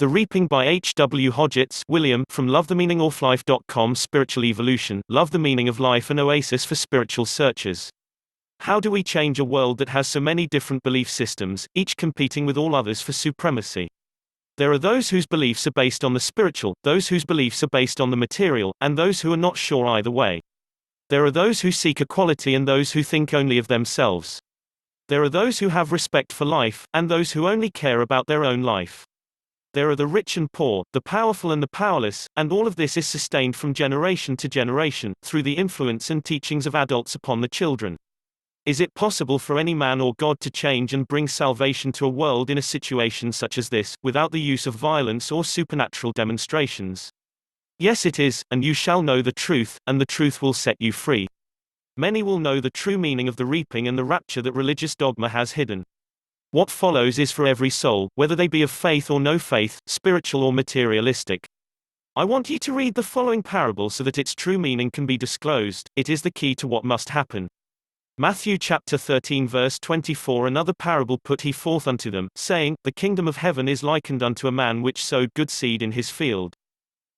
The Reaping by H. W. Hodgetts, William, from LoveTheMeaningOfLife.com. Spiritual Evolution, Love the Meaning of Life, an oasis for spiritual searchers. How do we change a world that has so many different belief systems, each competing with all others for supremacy? There are those whose beliefs are based on the spiritual, those whose beliefs are based on the material, and those who are not sure either way. There are those who seek equality and those who think only of themselves. There are those who have respect for life, and those who only care about their own life. There are the rich and poor, the powerful and the powerless, and all of this is sustained from generation to generation, through the influence and teachings of adults upon the children. Is it possible for any man or God to change and bring salvation to a world in a situation such as this, without the use of violence or supernatural demonstrations? Yes, it is, and you shall know the truth, and the truth will set you free. Many will know the true meaning of the reaping and the rapture that religious dogma has hidden. What follows is for every soul, whether they be of faith or no faith, spiritual or materialistic. I want you to read the following parable so that its true meaning can be disclosed. It is the key to what must happen. Matthew chapter 13 verse 24. Another parable put he forth unto them, saying, The kingdom of heaven is likened unto a man which sowed good seed in his field.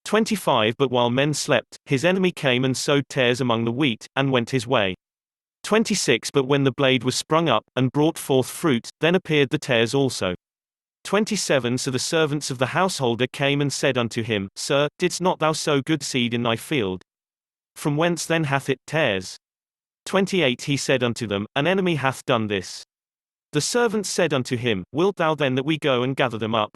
25. But while men slept, his enemy came and sowed tares among the wheat, and went his way. 26. But when the blade was sprung up, and brought forth fruit, then appeared the tares also. 27. So the servants of the householder came and said unto him, Sir, didst not thou sow good seed in thy field? From whence then hath it tares? 28. He said unto them, An enemy hath done this. The servants said unto him, Wilt thou then that we go and gather them up?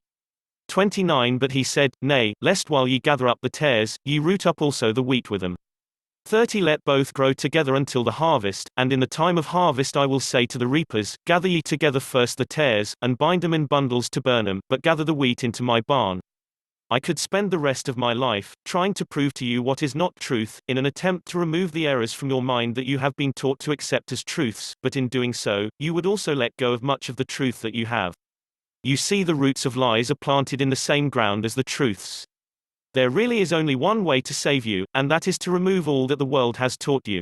29. But he said, Nay, lest while ye gather up the tares, ye root up also the wheat with them. 30. Let both grow together until the harvest, and in the time of harvest I will say to the reapers, Gather ye together first the tares, and bind them in bundles to burn them, but gather the wheat into my barn. I could spend the rest of my life, trying to prove to you what is not truth, in an attempt to remove the errors from your mind that you have been taught to accept as truths, but in doing so, you would also let go of much of the truth that you have. You see, the roots of lies are planted in the same ground as the truths. There really is only one way to save you, and that is to remove all that the world has taught you.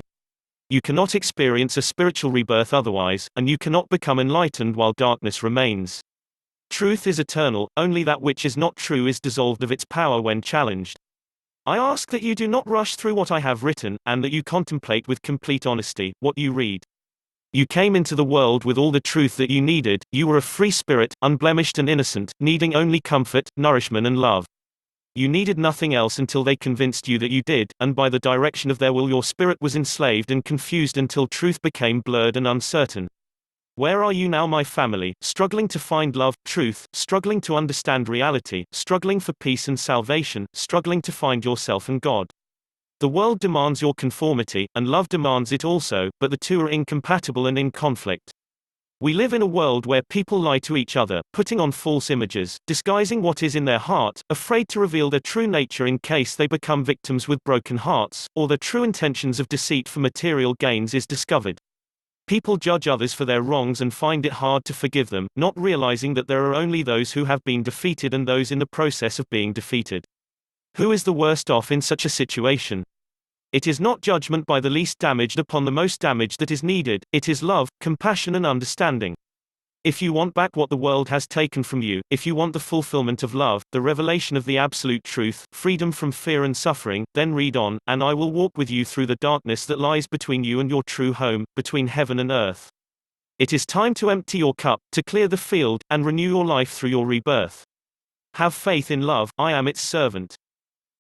You cannot experience a spiritual rebirth otherwise, and you cannot become enlightened while darkness remains. Truth is eternal, only that which is not true is dissolved of its power when challenged. I ask that you do not rush through what I have written, and that you contemplate with complete honesty what you read. You came into the world with all the truth that you needed. You were a free spirit, unblemished and innocent, needing only comfort, nourishment and love. You needed nothing else until they convinced you that you did, and by the direction of their will your spirit was enslaved and confused until truth became blurred and uncertain. Where are you now, my family, struggling to find love, truth, struggling to understand reality, struggling for peace and salvation, struggling to find yourself and God? The world demands your conformity, and love demands it also, but the two are incompatible and in conflict. We live in a world where people lie to each other, putting on false images, disguising what is in their heart, afraid to reveal their true nature in case they become victims with broken hearts, or their true intentions of deceit for material gains is discovered. People judge others for their wrongs and find it hard to forgive them, not realizing that there are only those who have been defeated and those in the process of being defeated. Who is the worst off in such a situation? It is not judgment by the least damaged upon the most damaged that is needed, it is love, compassion and understanding. If you want back what the world has taken from you, if you want the fulfillment of love, the revelation of the absolute truth, freedom from fear and suffering, then read on, and I will walk with you through the darkness that lies between you and your true home, between heaven and earth. It is time to empty your cup, to clear the field, and renew your life through your rebirth. Have faith in love, I am its servant.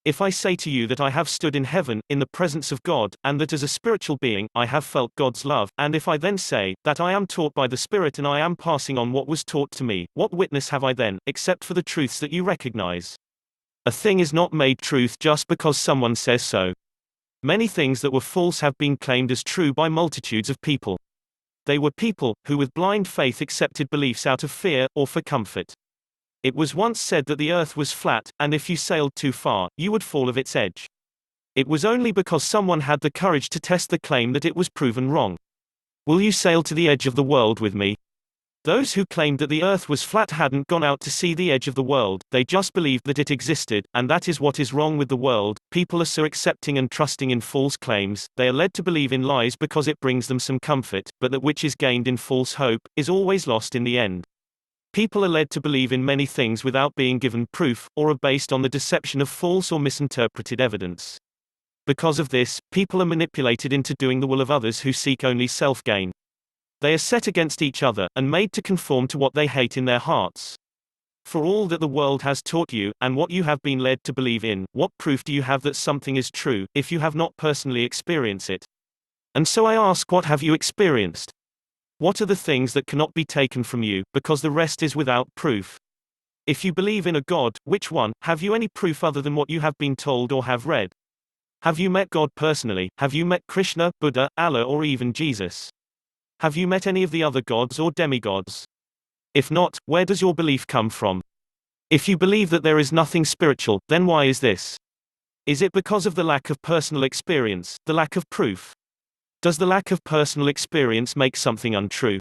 If I say to you that I have stood in heaven, in the presence of God, and that as a spiritual being, I have felt God's love, and if I then say, that I am taught by the Spirit and I am passing on what was taught to me, what witness have I then, except for the truths that you recognize? A thing is not made truth just because someone says so. Many things that were false have been claimed as true by multitudes of people. They were people, who with blind faith accepted beliefs out of fear, or for comfort. It was once said that the earth was flat, and if you sailed too far, you would fall off its edge. It was only because someone had the courage to test the claim that it was proven wrong. Will you sail to the edge of the world with me? Those who claimed that the earth was flat hadn't gone out to see the edge of the world, they just believed that it existed, and that is what is wrong with the world. People are so accepting and trusting in false claims, they are led to believe in lies because it brings them some comfort, but that which is gained in false hope, is always lost in the end. People are led to believe in many things without being given proof, or are based on the deception of false or misinterpreted evidence. Because of this, people are manipulated into doing the will of others who seek only self-gain. They are set against each other, and made to conform to what they hate in their hearts. For all that the world has taught you, and what you have been led to believe in, what proof do you have that something is true, if you have not personally experienced it? And so I ask, what have you experienced? What are the things that cannot be taken from you, because the rest is without proof? If you believe in a God, which one? Have you any proof other than what you have been told or have read? Have you met God personally? Have you met Krishna, Buddha, Allah, or even Jesus? Have you met any of the other gods or demigods? If not, where does your belief come from? If you believe that there is nothing spiritual, then why is this? Is it because of the lack of personal experience, the lack of proof? Does the lack of personal experience make something untrue?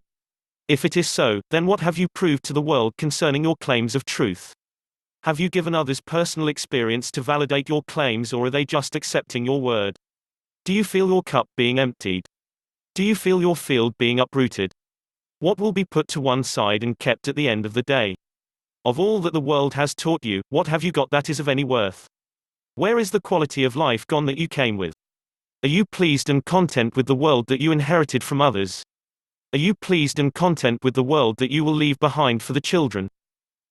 If it is so, then what have you proved to the world concerning your claims of truth? Have you given others personal experience to validate your claims, or are they just accepting your word? Do you feel your cup being emptied? Do you feel your field being uprooted? What will be put to one side and kept at the end of the day? Of all that the world has taught you, what have you got that is of any worth? Where is the quality of life gone that you came with? Are you pleased and content with the world that you inherited from others? Are you pleased and content with the world that you will leave behind for the children?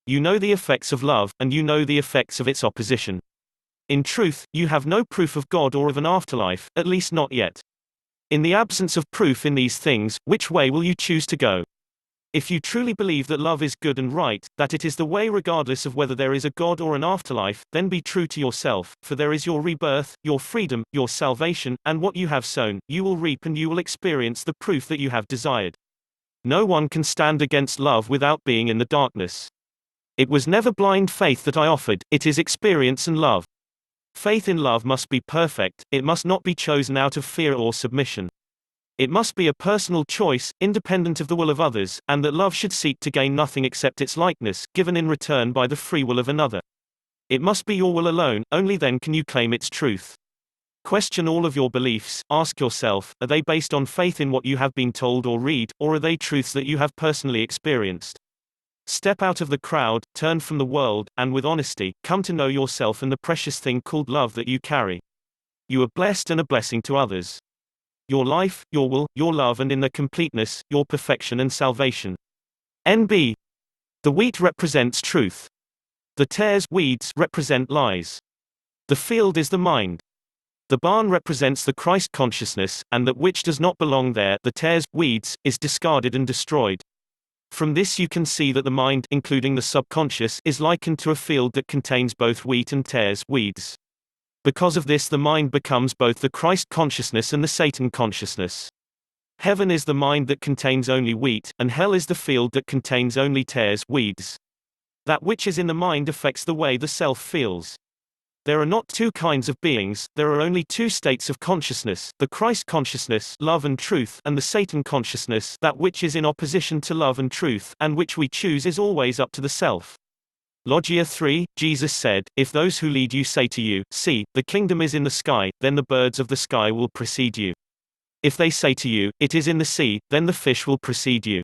You know the effects of love, and you know the effects of its opposition. In truth, you have no proof of God or of an afterlife, at least not yet. In the absence of proof in these things, which way will you choose to go? If you truly believe that love is good and right, that it is the way regardless of whether there is a God or an afterlife, then be true to yourself, for there is your rebirth, your freedom, your salvation, and what you have sown, you will reap, and you will experience the proof that you have desired. No one can stand against love without being in the darkness. It was never blind faith that I offered, it is experience and love. Faith in love must be perfect, it must not be chosen out of fear or submission. It must be a personal choice, independent of the will of others, and that love should seek to gain nothing except its likeness, given in return by the free will of another. It must be your will alone, only then can you claim its truth. Question all of your beliefs, ask yourself, are they based on faith in what you have been told or read, or are they truths that you have personally experienced? Step out of the crowd, turn from the world, and with honesty, come to know yourself and the precious thing called love that you carry. You are blessed and a blessing to others. Your life, your will, your love, and in their completeness, your perfection and salvation. NB. The wheat represents truth. The tares, weeds, represent lies. The field is the mind. The barn represents the Christ consciousness, and that which does not belong there, the tares, weeds, is discarded and destroyed. From this you can see that the mind, including the subconscious, is likened to a field that contains both wheat and tares, weeds. Because of this the mind becomes both the Christ consciousness and the Satan consciousness. Heaven is the mind that contains only wheat, and hell is the field that contains only tares, weeds. That which is in the mind affects the way the self feels. There are not two kinds of beings, there are only two states of consciousness, the Christ consciousness, love and truth, and the Satan consciousness, that which is in opposition to love and truth, and which we choose is always up to the self. Logia 3, Jesus said, if those who lead you say to you, see, the kingdom is in the sky, then the birds of the sky will precede you. If they say to you, it is in the sea, then the fish will precede you.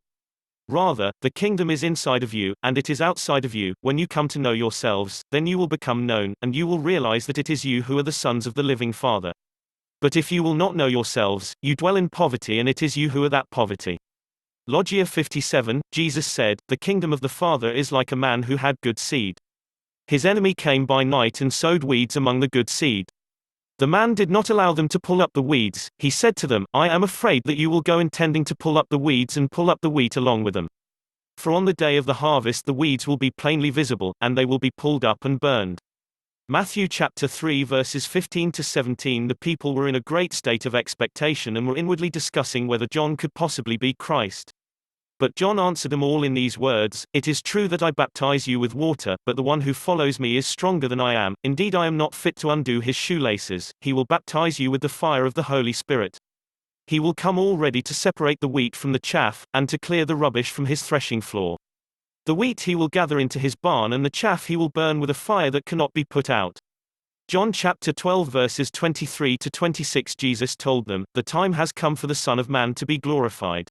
Rather, the kingdom is inside of you, and it is outside of you. When you come to know yourselves, then you will become known, and you will realize that it is you who are the sons of the living Father. But if you will not know yourselves, you dwell in poverty, and it is you who are that poverty. Logia 57, Jesus said, the kingdom of the Father is like a man who had good seed. His enemy came by night and sowed weeds among the good seed. The man did not allow them to pull up the weeds, he said to them, I am afraid that you will go intending to pull up the weeds and pull up the wheat along with them. For on the day of the harvest the weeds will be plainly visible, and they will be pulled up and burned. Matthew chapter 3 verses 15 to 17. The people were in a great state of expectation and were inwardly discussing whether John could possibly be Christ. But John answered them all in these words, it is true that I baptize you with water, but the one who follows me is stronger than I am, indeed I am not fit to undo his shoelaces, he will baptize you with the fire of the Holy Spirit. He will come all ready to separate the wheat from the chaff, and to clear the rubbish from his threshing floor. The wheat he will gather into his barn, and the chaff he will burn with a fire that cannot be put out. John chapter 12 verses 23 to 26. Jesus told them, the time has come for the Son of Man to be glorified.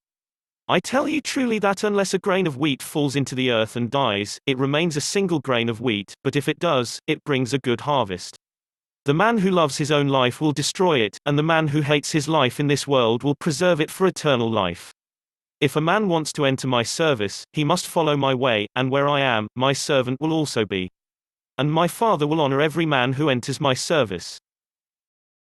I tell you truly that unless a grain of wheat falls into the earth and dies, it remains a single grain of wheat, but if it does, it brings a good harvest. The man who loves his own life will destroy it, and the man who hates his life in this world will preserve it for eternal life. If a man wants to enter my service, he must follow my way, and where I am, my servant will also be. And my Father will honor every man who enters my service.